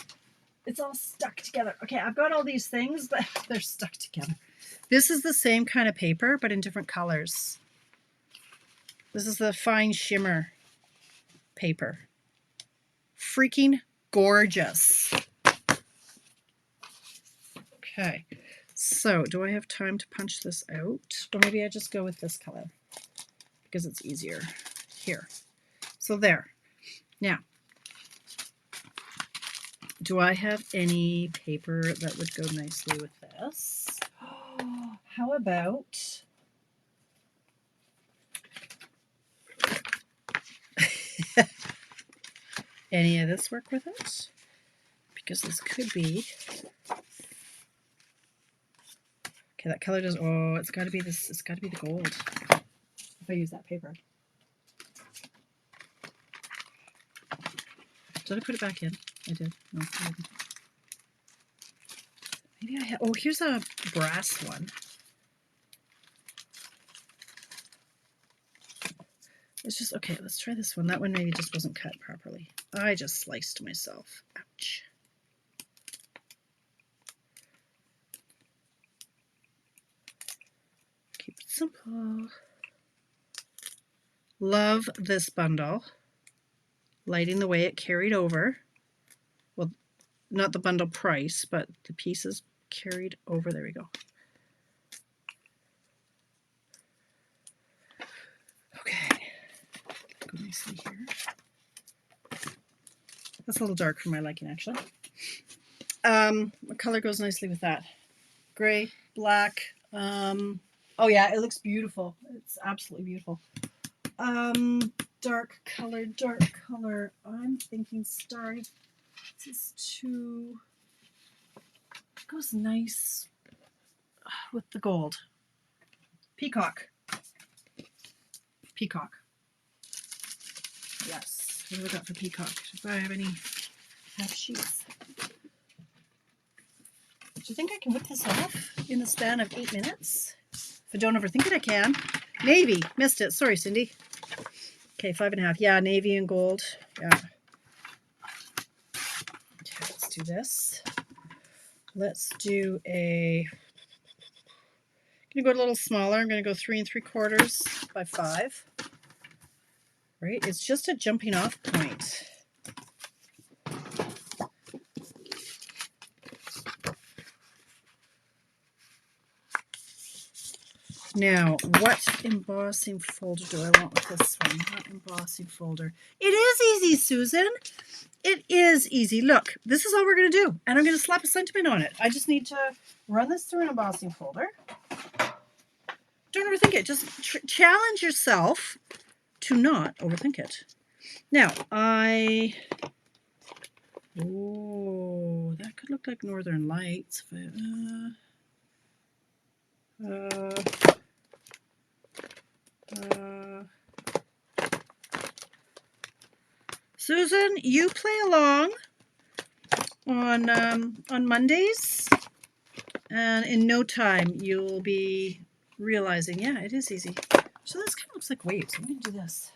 It's all stuck together. Okay, I've got all these things, but they're stuck together. This is the same kind of paper, but in different colors. This is the fine shimmer paper. Freaking gorgeous. Okay, so do I have time to punch this out? Or maybe I just go with this color because it's easier. Here. So there. Now, do I have any paper that would go nicely with this? How about any of this work with it? Because this could be. Okay, that color does. Oh, it's got to be this. It's got to be the gold. If I use that paper. Did I put it back in? I did. No, I didn't. Maybe I have. Oh, here's a brass one. It's just okay. Let's try this one. That one maybe just wasn't cut properly. I just sliced myself. Ouch. Keep it simple. Love this bundle. Lighting the way it carried over. Well, not the bundle price, but the pieces carried over. There we go. Okay. Go nicely here. That's a little dark for my liking, actually. What color goes nicely with that? Gray, black. Oh yeah, it looks beautiful. It's absolutely beautiful. Dark color. I'm thinking starry. This is too. It goes nice with the gold. Peacock. Yes. What do we got for peacock? Do I have any half sheets? Do you think I can whip this off in the span of 8 minutes? If I don't overthink it, I can. Navy. Missed it. Sorry, Cindy. Okay, 5.5. Yeah, navy and gold. Yeah. Okay, let's do this. Let's do a. I'm going to go a little smaller. I'm going to go 3 3/4 by 5. Right? It's just a jumping off point. Now, what embossing folder do I want with this one? What embossing folder? It is easy, Susan. It is easy. Look, this is all we're going to do. And I'm going to slap a sentiment on it. I just need to run this through an embossing folder. Don't overthink it. Just challenge yourself to not overthink it. Now, oh, that could look like Northern Lights. Susan, you play along on Mondays, and in no time you'll be realizing, yeah, it is easy. So this kind of looks like waves. I'm going to do this.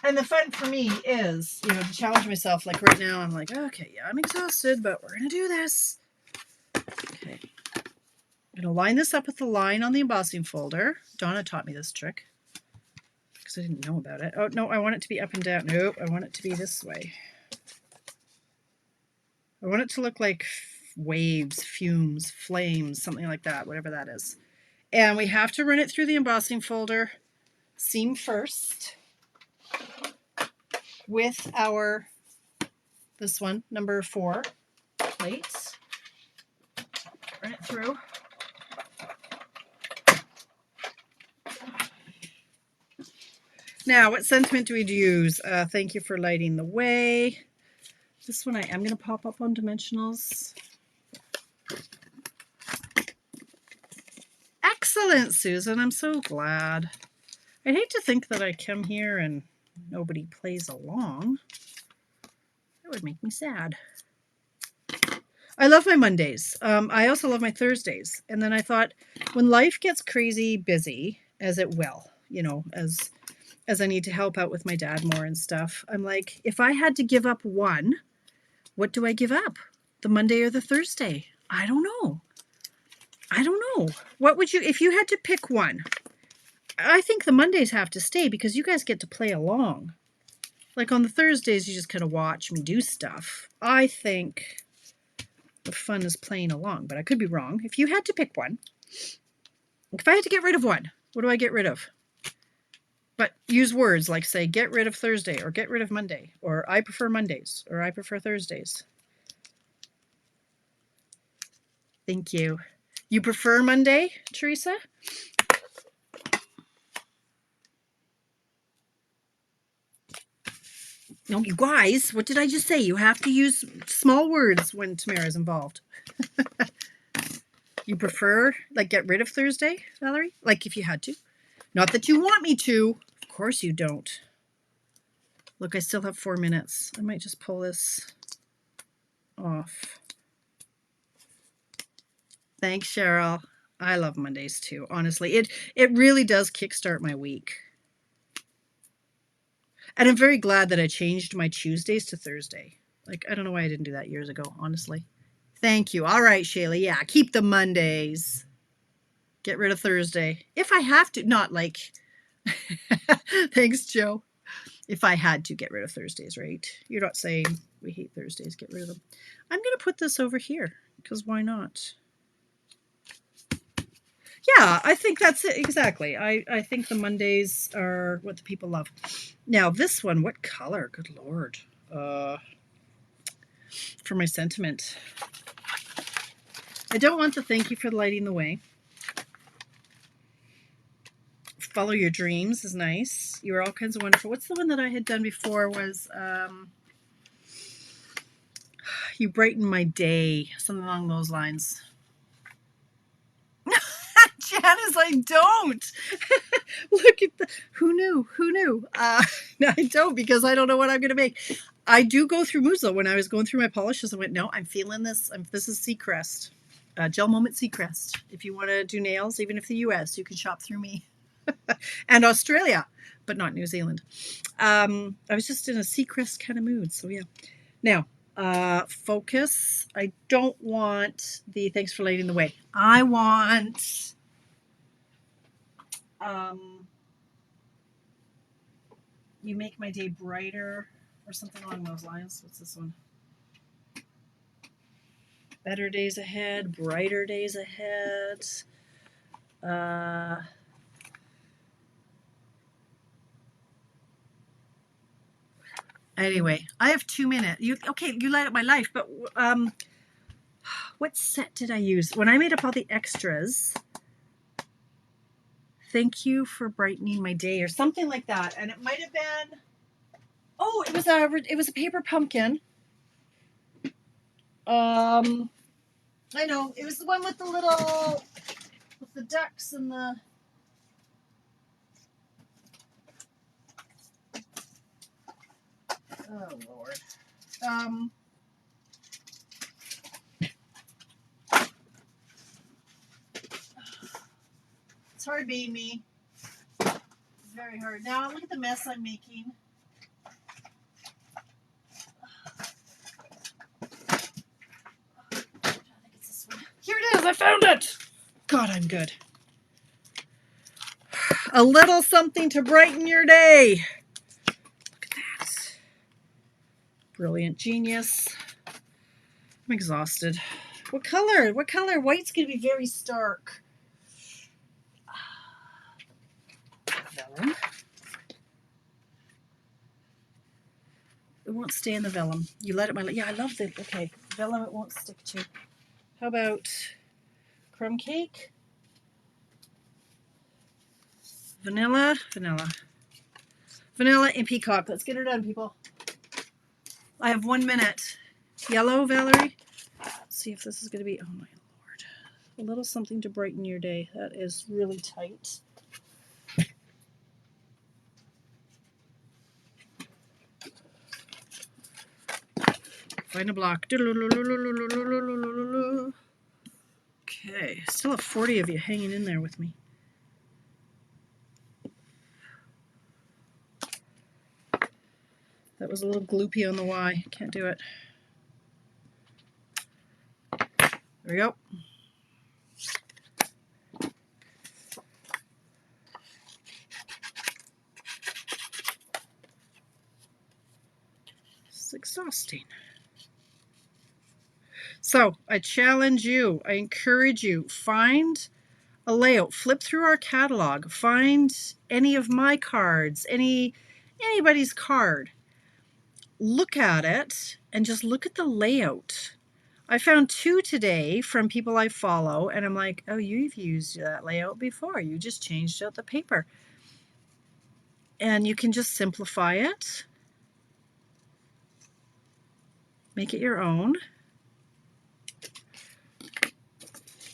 And the fun for me is, to challenge myself. Like right now, I'm like, okay, yeah, I'm exhausted, but we're going to do this. Okay. I'm going to line this up with the line on the embossing folder. Donna taught me this trick because I didn't know about it. Oh, no, I want it to be up and down. Nope, I want it to be this way. I want it to look like waves, fumes, flames, something like that, whatever that is. And we have to run it through the embossing folder, seam first, with our, this one, number 4 plates. Run it through. Now, what sentiment do we use? Thank you for lighting the way. This one I am going to pop up on dimensionals. Excellent, Susan. I'm so glad. I'd hate to think that I come here and nobody plays along. That would make me sad. I love my Mondays. I also love my Thursdays. And then I thought, when life gets crazy busy, as it will, you know, as I need to help out with my dad more and stuff, I'm like, if I had to give up one, what do I give up? The Monday or the Thursday? I don't know. What would you, if you had to pick one? I think the Mondays have to stay because you guys get to play along. Like on the Thursdays, you just kind of watch me do stuff. I think the fun is playing along, but I could be wrong. If you had to pick one, if I had to get rid of one, what do I get rid of? But use words like, say, get rid of Thursday or get rid of Monday, or I prefer Mondays or I prefer Thursdays. Thank you. You prefer Monday, Teresa? No, you guys, what did I just say? You have to use small words when Tamara's involved. You prefer, like, get rid of Thursday, Valerie? Like, if you had to. Not that you want me to. Of course you don't. Look, I still have 4 minutes. I might just pull this off. Thanks, Cheryl. I love Mondays too, honestly. It really does kickstart my week. And I'm very glad that I changed my Tuesdays to Thursday. Like, I don't know why I didn't do that years ago, honestly. Thank you. All right, Shayla. Yeah, keep the Mondays. Get rid of Thursday. If I have to. Not like... Thanks, Joe. If I had to get rid of Thursdays, right? You're not saying we hate Thursdays. Get rid of them. I'm going to put this over here because why not? Yeah, I think that's it. Exactly. I think the Mondays are what the people love. Now, this one, what color? Good Lord. For my sentiment. I don't want to thank you for lighting the way. Follow your dreams is nice. You are all kinds of wonderful. What's the one that I had done before was you brighten my day. Something along those lines. Janice, I don't. Look at the, who knew? No, I don't because I don't know what I'm going to make. I do go through moods though. When I was going through my polishes, I went, no, I'm feeling this. This is Seacrest. Gel Moment Seacrest. If you want to do nails, even if the US, you can shop through me. And Australia, but not New Zealand. I was just in a Seacrest kind of mood. So yeah. Now, focus. I don't want the thanks for lighting the way. I want... you make my day brighter or something along those lines. What's this one? Better days ahead, brighter days ahead. Anyway, I have 2 minutes. You light up my life, but what set did I use? When I made up all the extras, thank you for brightening my day or something like that. And it might have been, oh, it was a paper pumpkin. I know, it was the one with the ducks and the, oh Lord. It's hard being me. It's very hard. Now look at the mess I'm making. I think it's this one. Here it is. I found it. God, I'm good. A little something to brighten your day. Look at that. Brilliant genius. I'm exhausted. What color? What color? White's going to be very stark. Vellum. It won't stay in the vellum. You let it, yeah, I love the, okay, vellum it won't stick to. How about crumb cake? Vanilla and peacock. Let's get her done, people. I have 1 minute. Yellow, Valerie. Let's see if this is going to be, oh my Lord. A little something to brighten your day. That is really tight. Find a block. Okay, still have 40 of you hanging in there with me. That was a little gloopy on the Y. Can't do it. There we go. It's exhausting. So I challenge you, I encourage you, find a layout, flip through our catalog, find any of my cards, anybody's card, look at it and just look at the layout. I found 2 today from people I follow, and I'm like, oh, you've used that layout before. You just changed out the paper. And you can just simplify it, make it your own,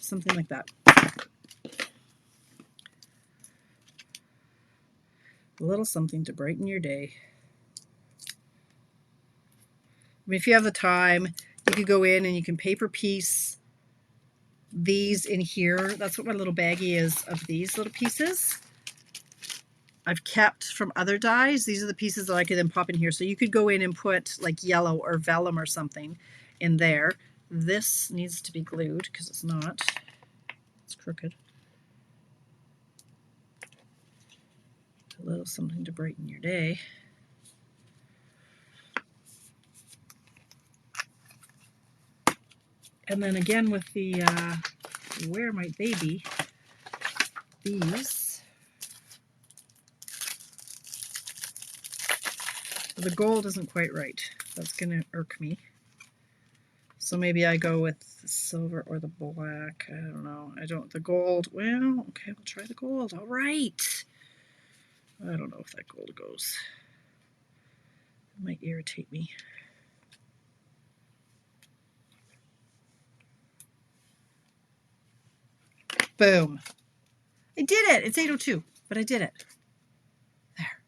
something like that. A little something to brighten your day. I mean, if you have the time, you could go in and you can paper piece these in here. That's what my little baggie is of these little pieces. I've kept from other dies. These are the pieces that I could then pop in here. So you could go in and put like yellow or vellum or something in there. This needs to be glued because it's not. It's crooked. A little something to brighten your day. And then again with the, where might they be? These. The gold isn't quite right. That's going to irk me. So maybe I go with the silver or the black. I don't know. The gold. Well, okay, we'll try the gold. All right. I don't know if that gold goes. It might irritate me. Boom. I did it. It's 8:02, but I did it. There.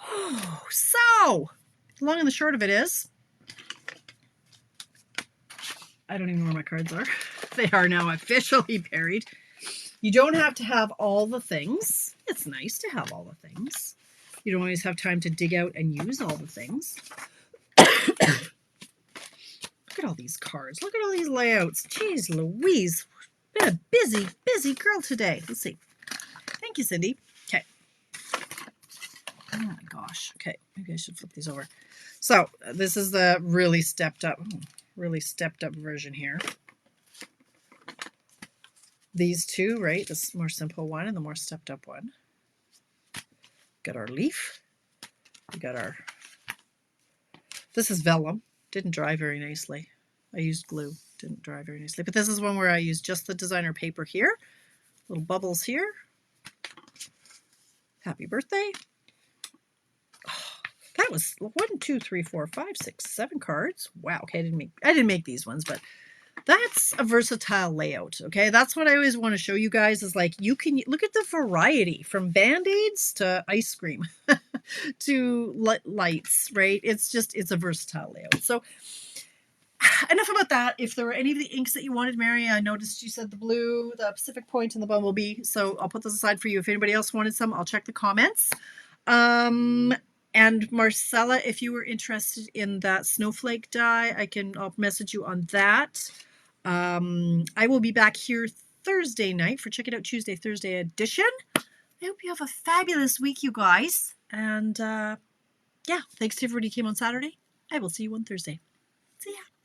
Oh, so the long and the short of it is, I don't even know where my cards are. They are now officially buried. You don't have to have all the things. It's nice to have all the things. You don't always have time to dig out and use all the things. Look at all these cards. Look at all these layouts. Jeez Louise. Been a busy, busy girl today. Let's see. Thank you, Cindy. Okay. Oh my gosh. Okay. Maybe I should flip these over. So this is the really stepped up version here. These two, right? This more simple one and the more stepped up one. Got our leaf. We got our, this is vellum. Didn't dry very nicely. I used glue. Didn't dry very nicely. But this is one where I used just the designer paper here. Little bubbles here. Happy birthday. Oh, that was 1, 2, 3, 4, 5, 6, 7 cards. Wow. Okay, I didn't make these ones, but that's a versatile layout. Okay, that's what I always want to show you guys is like you can look at the variety from band-aids to ice cream to lights, right? It's a versatile layout. So enough about that. If there were any of the inks that you wanted, Mary, I noticed you said the blue, the Pacific Point, and the Bumblebee. So I'll put those aside for you. If anybody else wanted some, I'll check the comments. And Marcella, if you were interested in that snowflake die, I'll message you on that. I will be back here Thursday night for Check It Out Tuesday, Thursday edition. I hope you have a fabulous week, you guys. And yeah, thanks to everybody who came on Saturday. I will see you on Thursday. See ya.